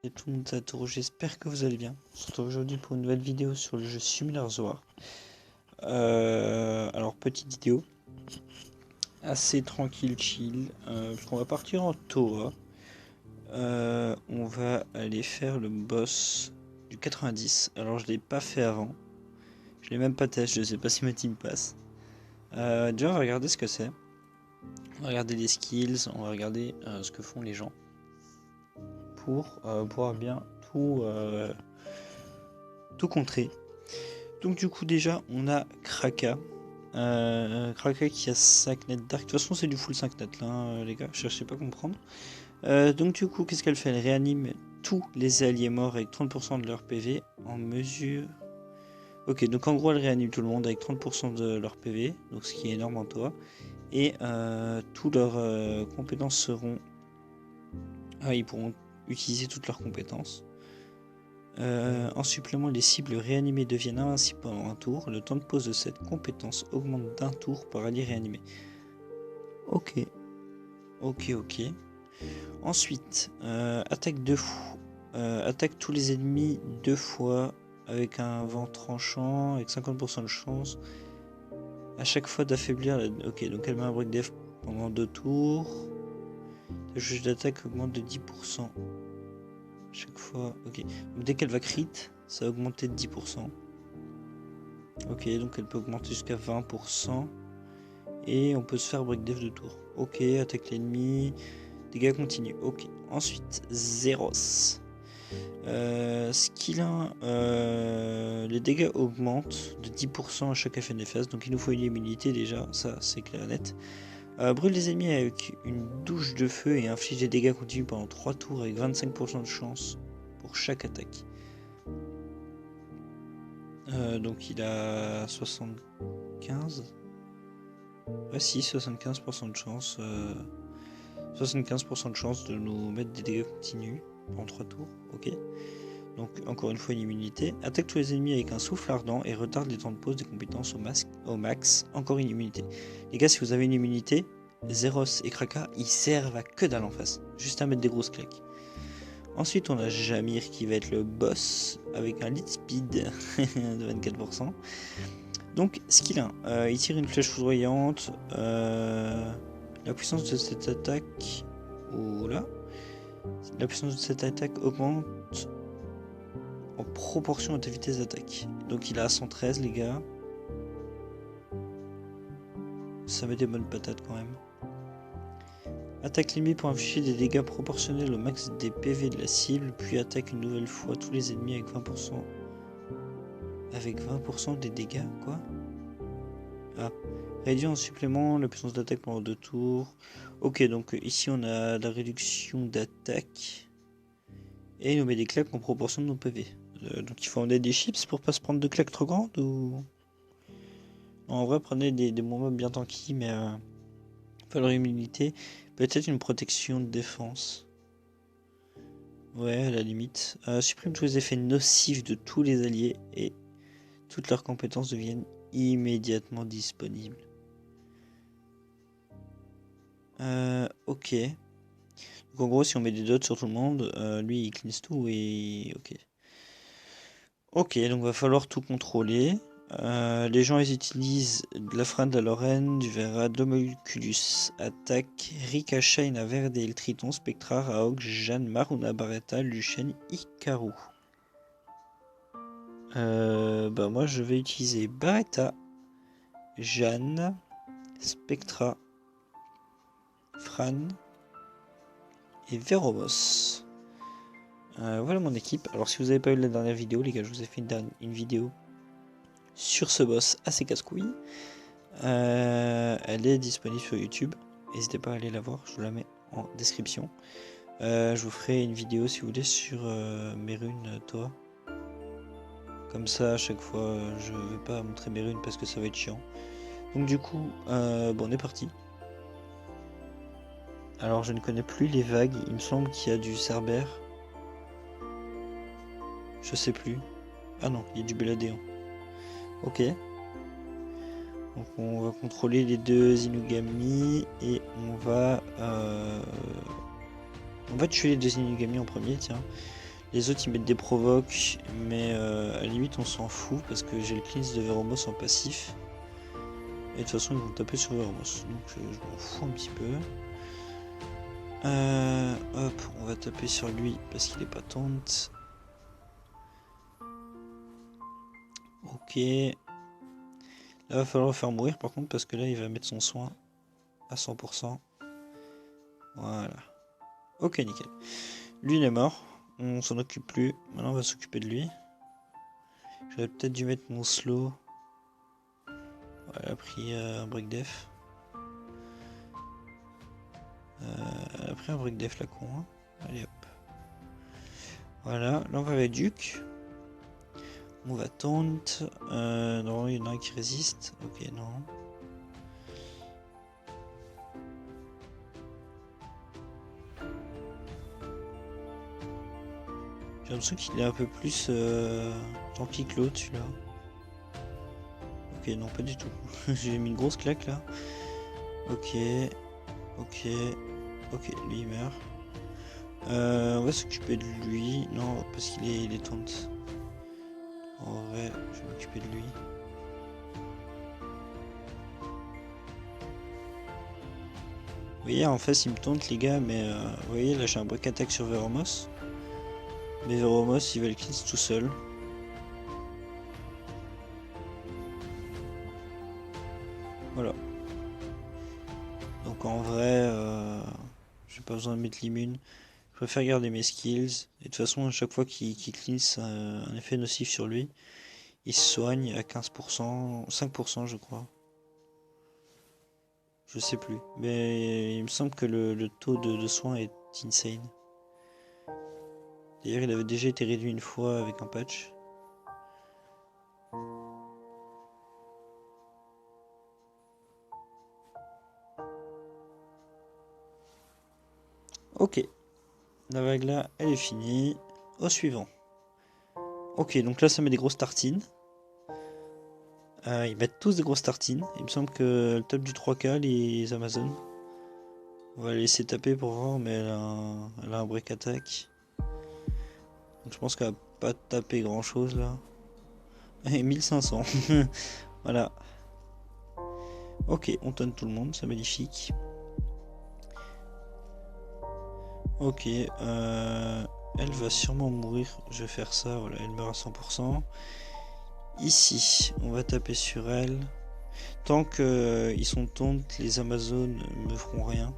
Et tout le monde à tour, j'espère que vous allez bien. On se retrouve aujourd'hui pour une nouvelle vidéo sur le jeu Simulator War. Alors petite vidéo, assez tranquille, chill, parce qu'on va partir en Toa. On va aller faire le boss du 90. Alors je l'ai pas fait avant, je l'ai même pas testé, je sais pas si ma team passe. Déjà on va regarder ce que c'est. On va regarder les skills, on va regarder ce que font les gens pour pouvoir bien tout contrer. Donc du coup déjà on a Kraka. Kraka qui a 5 net dark. De toute façon c'est du full 5 net là les gars, cherchez pas à comprendre. Donc du coup qu'est-ce qu'elle fait? Elle réanime tous les alliés morts avec 30% de leur PV en mesure... Ok, donc en gros elle réanime tout le monde avec 30% de leur PV, donc ce qui est énorme en toi. Et toutes leurs compétences seront... Ah, ils pourront utiliser toutes leurs compétences. En supplément, les cibles réanimées deviennent invincibles pendant un tour. Le temps de pause de cette compétence augmente d'un tour par allié réanimé. Ok. Ensuite, attaque 2 fois. Attaque tous les ennemis 2 fois avec un vent tranchant, avec 50% de chance. À chaque fois d'affaiblir la... Ok, donc elle met un break def pendant 2 tours. Le juge d'attaque augmente de 10%. Chaque fois, ok. Donc dès qu'elle va crit, ça va augmenter de 10%. Ok, donc elle peut augmenter jusqu'à 20%. Et on peut se faire break def de tour. Ok, attaque l'ennemi. Dégâts continus. Ok. Ensuite, Zeros. Skill 1, les dégâts augmentent de 10% à chaque effet néfaste. Donc il nous faut une immunité déjà, ça c'est clair et net. Brûle les ennemis avec une douche de feu et inflige des dégâts continus pendant 3 tours avec 25% de chance pour chaque attaque. Donc il a 75. Ouais, si, 75% de chance. 75% de chance de nous mettre des dégâts continus en 3 tours. Ok. Donc encore une fois une immunité. Attaque tous les ennemis avec un souffle ardent et retarde les temps de pause des compétences au max. Encore une immunité. Les gars, si vous avez une immunité, Zeros et Kraka, ils servent à que dalle en face. Juste à mettre des grosses claques. Ensuite, on a Jamir qui va être le boss avec un lead speed de 24%. Donc, skill 1, il tire une flèche foudroyante. La puissance de cette attaque... Oula. La puissance de cette attaque augmente en proportion à ta vitesse d'attaque. Donc il a 113 les gars. Ça met des bonnes patates quand même. Attaque limite pour infliger des dégâts proportionnels au max des PV de la cible, puis attaque une nouvelle fois tous les ennemis avec 20%. Avec 20% des dégâts, quoi? Ah. Réduit en supplément la puissance d'attaque pendant 2 tours. Ok, donc ici on a la réduction d'attaque. Et il nous met des claques en proportion de nos PV. Donc il faut emmener des chips pour pas se prendre de claques trop grandes ou... En vrai, prenez des mobs bien tanky, mais pas leur immunité. Peut-être une protection de défense. Ouais, à la limite. Supprime tous les effets nocifs de tous les alliés et toutes leurs compétences deviennent immédiatement disponibles. Ok. Donc en gros, si on met des dots sur tout le monde, lui il cleanse tout et... Ok. Ok, donc va falloir tout contrôler. Les gens ils utilisent de la Fran de la Lorraine, du Vera, de l'Homunculus, Attaque, Ricochet, Verde, le Triton, Spectra, Raog, Jeanne, Maruna, Barretta, Luchen, Ikaru. Bah moi je vais utiliser Barretta, Jeanne, Spectra, Fran et Veromos. Voilà mon équipe. Alors si vous n'avez pas eu la dernière vidéo les gars, je vous ai fait une vidéo sur ce boss assez casse-couille. Elle est disponible sur YouTube. N'hésitez pas à aller la voir, je vous la mets en description. Je vous ferai une vidéo si vous voulez sur mes runes Toa. Comme ça, à chaque fois, je vais pas montrer mes runes parce que ça va être chiant. Donc du coup, bon, on est parti. Alors je ne connais plus les vagues. Il me semble qu'il y a du Cerbère. Je sais plus. Ah non, il y a du Beladéon. Ok. Donc on va contrôler les deux Inugami et on va tuer les deux Inugami en premier, tiens. Les autres ils mettent des provoques, mais à la limite on s'en fout parce que j'ai le cleanse de Veromos en passif. Et de toute façon ils vont taper sur Veromos, donc je m'en fous un petit peu. Hop, on va taper sur lui parce qu'il est pas taunt. Ok. Là va falloir le faire mourir par contre parce que là il va mettre son soin à 100%. Voilà. Ok, nickel. Lui il est mort, on s'en occupe plus. Maintenant on va s'occuper de lui. J'aurais peut-être dû mettre mon slow. Ouais, elle a pris un break def. Elle a pris un break def la con. Hein. Allez hop. Voilà, là on va avec Duke. On va taunt. Non, il y en a un qui résiste. Ok, non. J'ai l'impression qu'il est un peu plus tanky que l'autre celui-là. Ok, non, pas du tout. J'ai mis une grosse claque là. Ok. Ok. Ok, lui il meurt. On va s'occuper de lui. Non, parce qu'il est taunt. En vrai, je vais m'occuper de lui. Vous voyez, en fait, il me taunt les gars, mais vous voyez, là j'ai un break attack sur Veromos. Mais Veromos, il va le cleanse tout seul. Voilà. Donc en vrai, j'ai pas besoin de mettre l'immune. Je préfère garder mes skills. Et de toute façon, à chaque fois qu'il cleanse un effet nocif sur lui, il se soigne à 15%, 5% je crois. Je sais plus. Mais il me semble que le taux de soin est insane. D'ailleurs, il avait déjà été réduit une fois avec un patch. Ok. La vague là, elle est finie. Au suivant. Ok, donc là, ça met des grosses tartines. Ils mettent tous des grosses tartines. Il me semble que le top du 3K, les Amazones. On va la laisser taper pour voir, mais elle a un break attack. Donc je pense qu'elle va pas taper grand chose là. Et 1500. Voilà. Ok, on tonne tout le monde, c'est magnifique. Ok, elle va sûrement mourir. Je vais faire ça, voilà, elle meurt à 100%. Ici, on va taper sur elle. Tant qu'ils sont tontes, les Amazones me feront rien.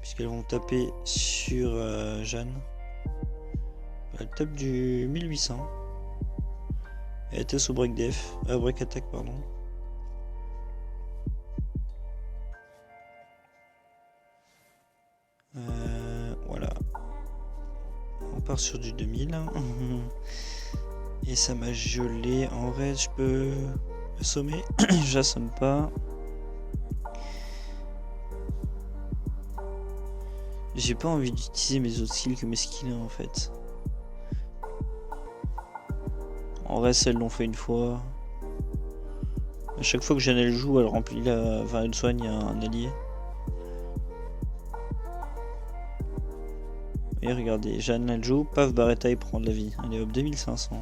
Puisqu'elles vont taper sur Jeanne. Elle tape du 1800. Elle était sous break def. Break attack, pardon. Voilà. On part sur du 2000. Et ça m'a gelé. En vrai, je peux assommer. J'assomme pas. J'ai pas envie d'utiliser mes autres skills que mes skills en fait. En vrai, elles l'ont fait une fois. À chaque fois que Jeanne elle joue, elle remplit la. Enfin, elle soigne un allié. Et regardez, Jeanne elle joue, paf, Barretta il prend de la vie. Allez hop, 2500.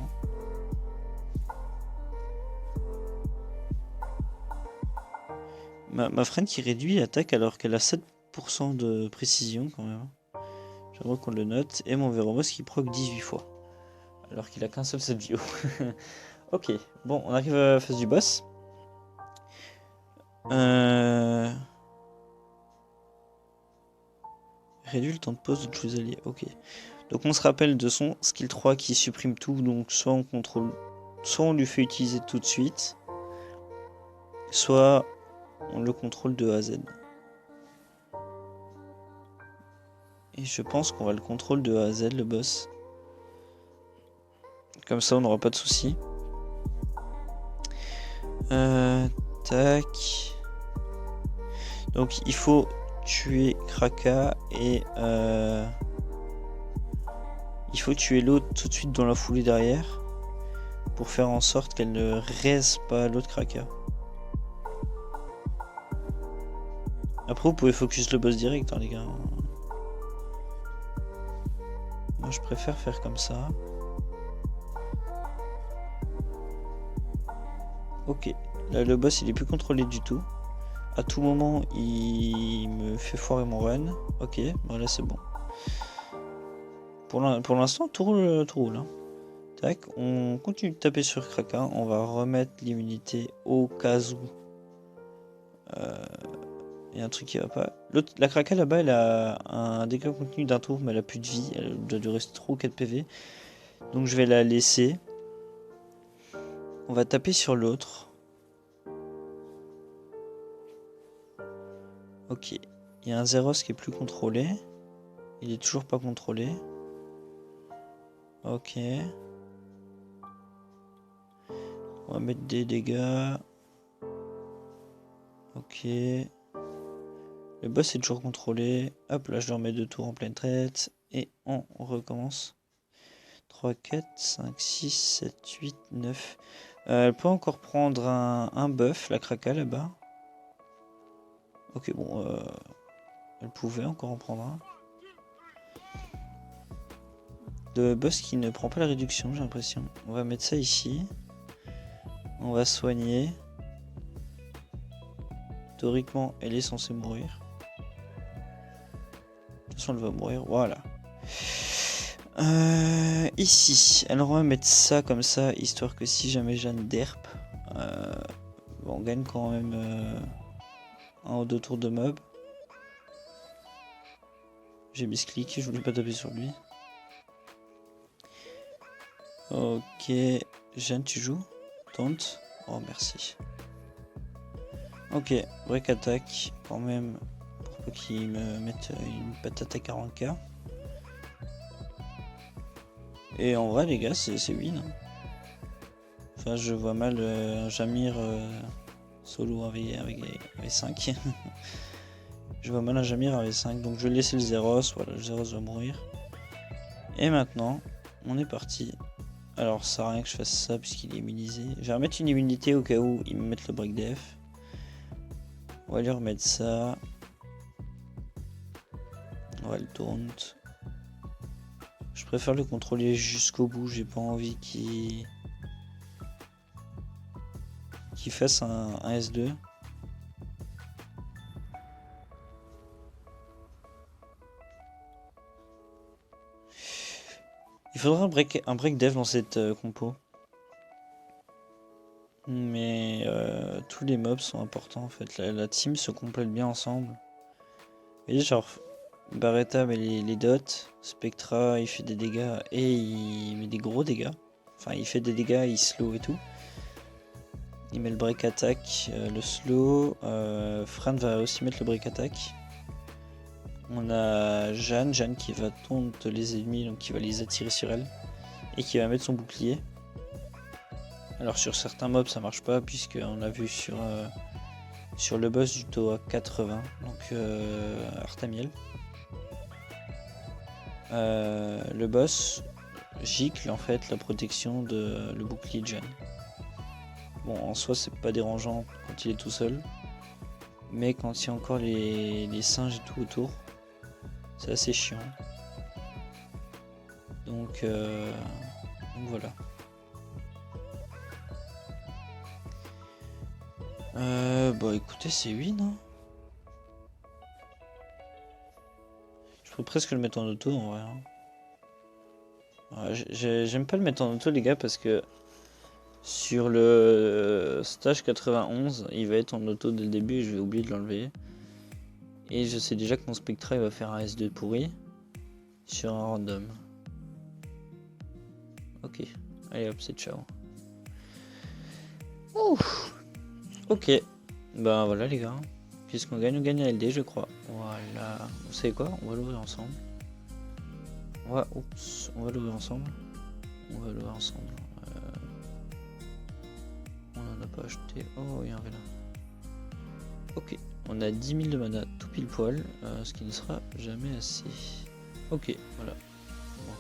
Ma friend qui réduit l'attaque alors qu'elle a 7% de précision quand même. J'aimerais qu'on le note. Et mon Veromos qui proc 18 fois. Alors qu'il a qu'un seul set bio. Ok, bon, on arrive à la phase du boss. Réduit le temps de pause de tous les alliés. Ok. Donc on se rappelle de son skill 3 qui supprime tout. Donc soit on contrôle, soit on lui fait utiliser tout de suite, soit on le contrôle de A à Z. Et je pense qu'on va le contrôle de A à Z, le boss. Comme ça on n'aura pas de soucis. Tac. Donc il faut tuer Kraka et il faut tuer l'autre tout de suite dans la foulée derrière pour faire en sorte qu'elle ne raise pas l'autre Kraka. Après vous pouvez focus le boss direct hein, les gars. Moi je préfère faire comme ça. Ok, là le boss il est plus contrôlé du tout. À tout moment il me fait foirer mon run. Ok, bon là c'est bon. Pour l'instant tout roule. Hein. Tac, on continue de taper sur Kraka. On va remettre l'immunité au cas où. Il y a un truc qui va pas. La Kraka là-bas elle a un dégât continu d'un tour mais elle a plus de vie. Elle doit durer trop 4 PV. Donc je vais la laisser. On va taper sur l'autre. Ok. Il y a un Zeros qui est plus contrôlé. Il est toujours pas contrôlé. Ok. On va mettre des dégâts. Ok. Le boss est toujours contrôlé. Hop, là je le remets 2 tours en pleine traite. Et on recommence. 3, 4, 5, 6, 7, 8, 9. Elle peut encore prendre un buff, la Kraka là-bas. Ok, bon. Elle pouvait encore en prendre un. De boss qui ne prend pas la réduction, j'ai l'impression. On va mettre ça ici. On va soigner. Théoriquement, elle est censée mourir. De toute façon, elle va mourir. Voilà. Ici, alors on va mettre ça comme ça, histoire que si jamais Jeanne derp, on gagne quand même un ou deux tours de mob. J'ai misclick, je voulais pas taper sur lui. Ok, Jeanne, tu joues? Tente. Oh, merci. Ok, break attack, quand même, pour pas qu'il me mette une patate à 40k. Et en vrai, les gars, c'est win. Hein. Enfin, je vois mal un Jamir solo avec 5. Je vois mal un Jamir avec 5, donc je vais laisser le Zeros. Voilà, le Zeros va mourir. Et maintenant, on est parti. Alors, ça sert à rien que je fasse ça puisqu'il est immunisé. Je vais remettre une immunité au cas où ils me mettent le break def. On va lui remettre ça. On va le taunt. Je préfère le contrôler jusqu'au bout, j'ai pas envie qu'il fasse un S2. Il faudra un break dev dans cette compo. Mais tous les mobs sont importants en fait. La team se complète bien ensemble. Vous voyez, genre Barretta met les dots, Spectra il fait des dégâts et il met des gros dégâts. Enfin, il fait des dégâts, il slow et tout. Il met le break attack, le slow. Fran va aussi mettre le break attack. On a Jeanne qui va taunt les ennemis, donc qui va les attirer sur elle. Et qui va mettre son bouclier. Alors sur certains mobs ça marche pas, puisqu'on a vu sur le boss du Toa 80, donc Artamiel. Le boss gicle en fait la protection de le bouclier de Jeanne. Bon, en soi c'est pas dérangeant quand il est tout seul, mais quand il y a encore les singes et tout autour, c'est assez chiant. Donc voilà. Bah écoutez, c'est win. Hein. Je pourrais presque le mettre en auto en vrai. Hein. Ouais, j'aime pas le mettre en auto les gars parce que sur le stage 91 il va être en auto dès le début et je vais oublier de l'enlever. Et je sais déjà que mon Spectra il va faire un S2 pourri sur un random. Ok, allez hop, c'est ciao. Ouf. Ok, bah voilà les gars. Puisqu'on gagne, on gagne à LD je crois. Voilà, vous savez quoi, on va l'ouvrir ensemble. On va l'ouvrir ensemble. On va l'ouvrir ensemble. On en a pas acheté. Oh, il y a un vélin. Ok, on a 10 000 de mana tout pile poil, ce qui ne sera jamais assez. Ok, voilà. Bon.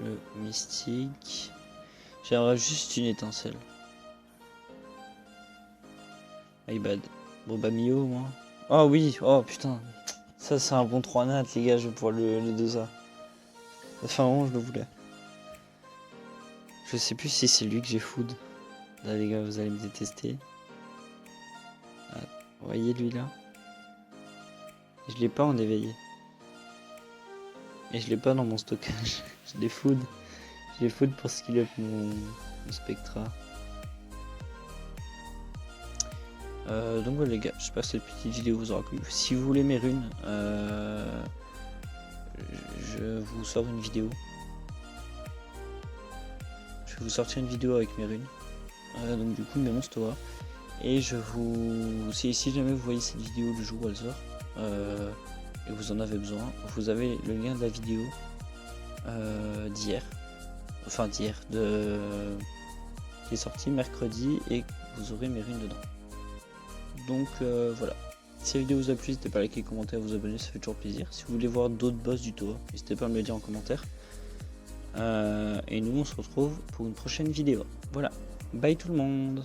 Le mystique. J'aimerais juste une étincelle. My bad. Bon bah Mio moi. Oh oui, oh putain. Ça c'est un bon 3 nat les gars, je vais pouvoir le 2A. Enfin vraiment je le voulais. Je sais plus si c'est lui que j'ai food. Là les gars vous allez me détester. Ah, vous voyez lui là. Je l'ai pas en éveillé. Et je l'ai pas dans mon stockage. Je l'ai food. Je l'ai food pour skill up mon Spectra. Donc voilà les gars, j'espère que cette petite vidéo vous aura plu. Si vous voulez mes runes, je vous sors une vidéo. Je vais vous sortir une vidéo avec mes runes. Donc du coup mes monstres. Et je vous... Si jamais vous voyez cette vidéo le jour où elle sort, et vous en avez besoin, vous avez le lien de la vidéo d'hier. Enfin d'hier, qui est sorti mercredi, et vous aurez mes runes dedans. Donc voilà. Si la vidéo vous a plu, n'hésitez pas à liker, commenter, à vous abonner, ça fait toujours plaisir. Si vous voulez voir d'autres boss du tour, n'hésitez pas à me le dire en commentaire. Et nous on se retrouve pour une prochaine vidéo. Voilà, bye tout le monde.